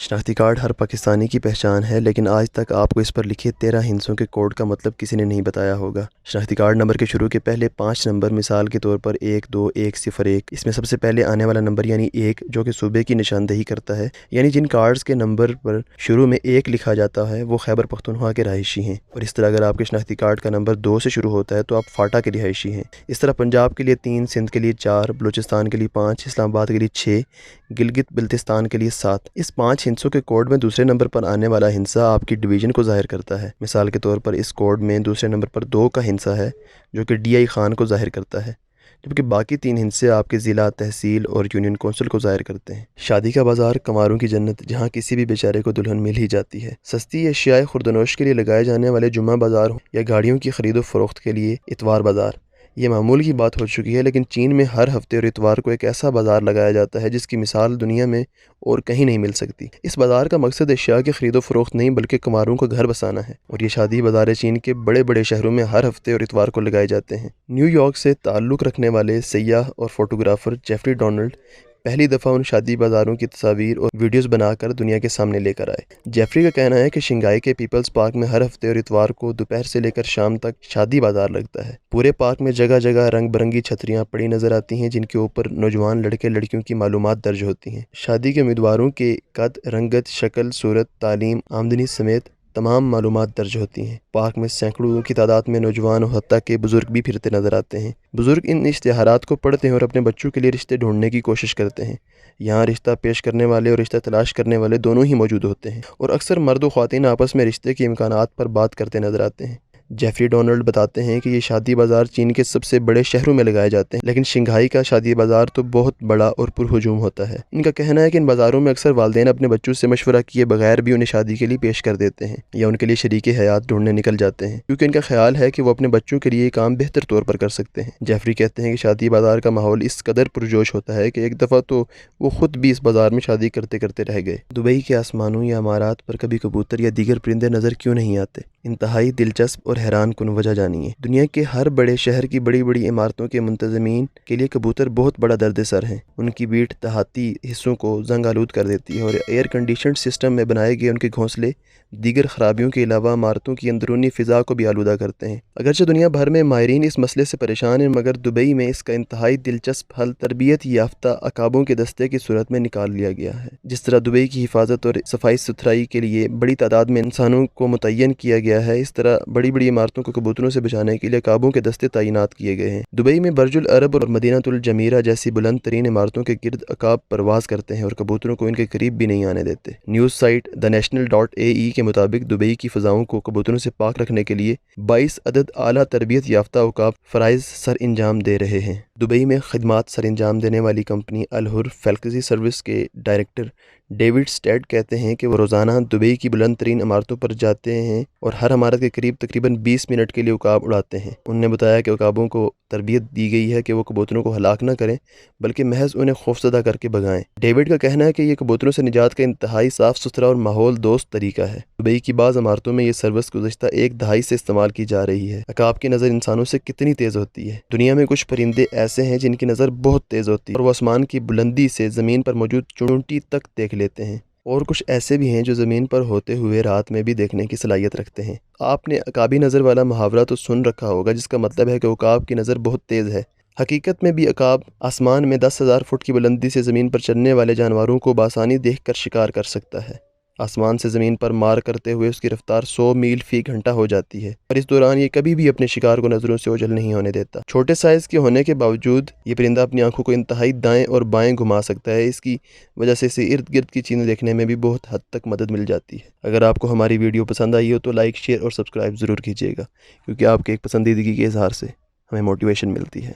شناختی کارڈ ہر پاکستانی کی پہچان ہے، لیکن آج تک آپ کو اس پر لکھے 13 ہندسوں کے کوڈ کا مطلب کسی نے نہیں بتایا ہوگا۔ شناختی کارڈ نمبر کے شروع کے پہلے 5 نمبر، مثال کے طور پر 1 2 1 0 1، اس میں سب سے پہلے آنے والا نمبر یعنی 1 جو کہ صوبے کی نشاندہی کرتا ہے، یعنی جن کارڈز کے نمبر پر شروع میں 1 لکھا جاتا ہے وہ خیبر پختونخوا کے رہائشی ہیں، اور اس طرح اگر آپ کے شناختی کارڈ کا نمبر 2 سے شروع ہوتا ہے تو آپ فاٹا کے رہائشی ہیں۔ اس طرح پنجاب کے لیے 3، سندھ کے لیے 4، بلوچستان کے لیے 5، اسلام آباد کے لیے 6، گلگت بلتستان کے لیے 7۔ اس 5 ہندسوں کے کوڈ میں دوسرے نمبر پر آنے والا ہندسہ آپ کی ڈویژن کو ظاہر کرتا ہے۔ مثال کے طور پر اس کوڈ میں دوسرے نمبر پر 2 کا ہندسہ ہے جو کہ ڈی آئی خان کو ظاہر کرتا ہے، جبکہ باقی 3 ہندسے آپ کے ضلع، تحصیل اور یونین کونسل کو ظاہر کرتے ہیں۔ شادی کا بازار کنواروں کی جنت، جہاں کسی بھی بیچارے کو دلہن مل ہی جاتی ہے۔ سستی اشیاء خوردنوش کے لیے لگائے جانے والے جمعہ بازار ہوں یا گاڑیوں کی خرید و فروخت کے لیے اتوار بازار، یہ معمول کی بات ہو چکی ہے، لیکن چین میں ہر ہفتے اور اتوار کو ایک ایسا بازار لگایا جاتا ہے جس کی مثال دنیا میں اور کہیں نہیں مل سکتی۔ اس بازار کا مقصد اشیاء کی خرید و فروخت نہیں بلکہ کنواروں کا گھر بسانا ہے، اور یہ شادی بازار چین کے بڑے بڑے شہروں میں ہر ہفتے اور اتوار کو لگائے جاتے ہیں۔ نیو یارک سے تعلق رکھنے والے سیاح اور فوٹوگرافر جیفری ڈونلڈ پہلی دفعہ ان شادی بازاروں کی تصاویر اور ویڈیوز بنا کر دنیا کے سامنے لے کر آئے۔ جیفری کا کہنا ہے کہ شنگھائی کے پیپلز پارک میں ہر ہفتے اور اتوار کو دوپہر سے لے کر شام تک شادی بازار لگتا ہے۔ پورے پارک میں جگہ جگہ رنگ برنگی چھتریاں پڑی نظر آتی ہیں جن کے اوپر نوجوان لڑکے لڑکیوں کی معلومات درج ہوتی ہیں۔ شادی کے امیدواروں کے قد، رنگت، شکل، صورت، تعلیم، آمدنی سمیت تمام معلومات درج ہوتی ہیں۔ پارک میں سینکڑوں کی تعداد میں نوجوان اور حتیٰ کہ بزرگ بھی پھرتے نظر آتے ہیں۔ بزرگ ان اشتہارات کو پڑھتے ہیں اور اپنے بچوں کے لیے رشتے ڈھونڈنے کی کوشش کرتے ہیں۔ یہاں رشتہ پیش کرنے والے اور رشتہ تلاش کرنے والے دونوں ہی موجود ہوتے ہیں، اور اکثر مرد و خواتین آپس میں رشتے کے امکانات پر بات کرتے نظر آتے ہیں۔ جیفری ڈونلڈ بتاتے ہیں کہ یہ شادی بازار چین کے سب سے بڑے شہروں میں لگائے جاتے ہیں، لیکن شنگھائی کا شادی بازار تو بہت بڑا اور پرہجوم ہوتا ہے۔ ان کا کہنا ہے کہ ان بازاروں میں اکثر والدین اپنے بچوں سے مشورہ کیے بغیر بھی انہیں شادی کے لیے پیش کر دیتے ہیں یا ان کے لیے شریک حیات ڈھونڈنے نکل جاتے ہیں، کیونکہ ان کا خیال ہے کہ وہ اپنے بچوں کے لیے یہ کام بہتر طور پر کر سکتے ہیں۔ جیفری کہتے ہیں کہ شادی بازار کا ماحول اس قدر پرجوش ہوتا ہے کہ ایک دفعہ تو وہ خود بھی اس بازار میں شادی کرتے کرتے رہ گئے۔ دبئی کے آسمانوں یا عمارات پر کبھی کبوتر یا دیگر پرندے نظر کیوں نہیں آتے؟ انتہائی دلچسپ اور حیران کن وجہ جانیے۔ دنیا کے ہر بڑے شہر کی بڑی بڑی عمارتوں کے منتظمین کے لیے کبوتر بہت بڑا درد سر ہیں۔ ان کی بیٹ دیہاتی حصوں کو زنگ آلود کر دیتی ہے، اور ایئر کنڈیشنڈ سسٹم میں بنائے گئے ان کے گھونسلے دیگر خرابیوں کے علاوہ عمارتوں کی اندرونی فضا کو بھی آلودہ کرتے ہیں۔ اگرچہ دنیا بھر میں ماہرین اس مسئلے سے پریشان ہیں، مگر دبئی میں اس کا انتہائی دلچسپ حل تربیت یافتہ عقابوں کے دستے کی صورت میں نکال لیا گیا ہے۔ جس طرح دبئی کی حفاظت اور صفائی ستھرائی کے لیے بڑی تعداد میں انسانوں کو متعین کیا گیا ہے، اس طرح بڑی بڑی عمارتوں کو کبوتروں سے بچانے کے لیے عقابوں کے دستے تعینات کیے گئے ہیں۔ دبئی میں برج العرب اور مدینہ الجمیرہ جیسی بلند ترین عمارتوں کے گرد عقاب پرواز کرتے ہیں اور کبوتروں کو ان کے قریب بھی نہیں آنے دیتے۔ نیوز سائٹ thenational.ae کے مطابق دبئی کی فضاؤں کو کبوتروں سے پاک رکھنے کے لیے 22 عدد اعلیٰ تربیت یافتہ عقاب فرائض سر انجام دے رہے ہیں۔ دبئی میں خدمات سر انجام دینے والی کمپنی الحر فیلکسی سروس کے ڈائریکٹر ڈیوڈ سٹیڈ کہتے ہیں کہ وہ روزانہ دبئی کی بلند ترین عمارتوں پر جاتے ہیں اور ہر عمارت کے قریب تقریباً 20 منٹ کے لیے عقاب اڑاتے ہیں۔ انہوں نے بتایا کہ عقابوں کو تربیت دی گئی ہے کہ وہ کبوتروں کو ہلاک نہ کریں بلکہ محض انہیں خوفزدہ کر کے بھگائیں۔ ڈیوڈ کا کہنا ہے کہ یہ کبوتروں سے نجات کا انتہائی صاف ستھرا اور ماحول دوست طریقہ ہے۔ دبئی کی بعض عمارتوں میں یہ سروس گزشتہ 1 دہائی سے استعمال کی جا رہی ہے۔ عقاب کی نظر انسانوں سے کتنی تیز ہوتی ہے؟ دنیا میں کچھ پرندے ایسے ہیں جن کی نظر بہت تیز ہوتی ہے اور وہ آسمان کی بلندی سے زمین پر موجود چونٹی تک دیکھ لیتے ہیں، اور کچھ ایسے بھی ہیں جو زمین پر ہوتے ہوئے رات میں بھی دیکھنے کی صلاحیت رکھتے ہیں۔ آپ نے عقابی نظر والا محاورہ تو سن رکھا ہوگا جس کا مطلب ہے کہ عقاب کی نظر بہت تیز ہے۔ حقیقت میں بھی عقاب آسمان میں 10,000 فٹ کی بلندی سے زمین پر چلنے والے جانوروں کو بآسانی دیکھ کر شکار کر سکتا ہے۔ آسمان سے زمین پر مار کرتے ہوئے اس کی رفتار 100 میل فی گھنٹہ ہو جاتی ہے، اور اس دوران یہ کبھی بھی اپنے شکار کو نظروں سے اوجھل نہیں ہونے دیتا۔ چھوٹے سائز کے ہونے کے باوجود یہ پرندہ اپنی آنکھوں کو انتہائی دائیں اور بائیں گھما سکتا ہے۔ اس کی وجہ سے اسے ارد گرد کی چیزیں دیکھنے میں بھی بہت حد تک مدد مل جاتی ہے۔ اگر آپ کو ہماری ویڈیو پسند آئی ہو تو لائک، شیئر اور سبسکرائب ضرور کیجیے گا، کیونکہ آپ کے ایک پسندیدگی کے اظہار سے ہمیں موٹیویشن ملتی ہے۔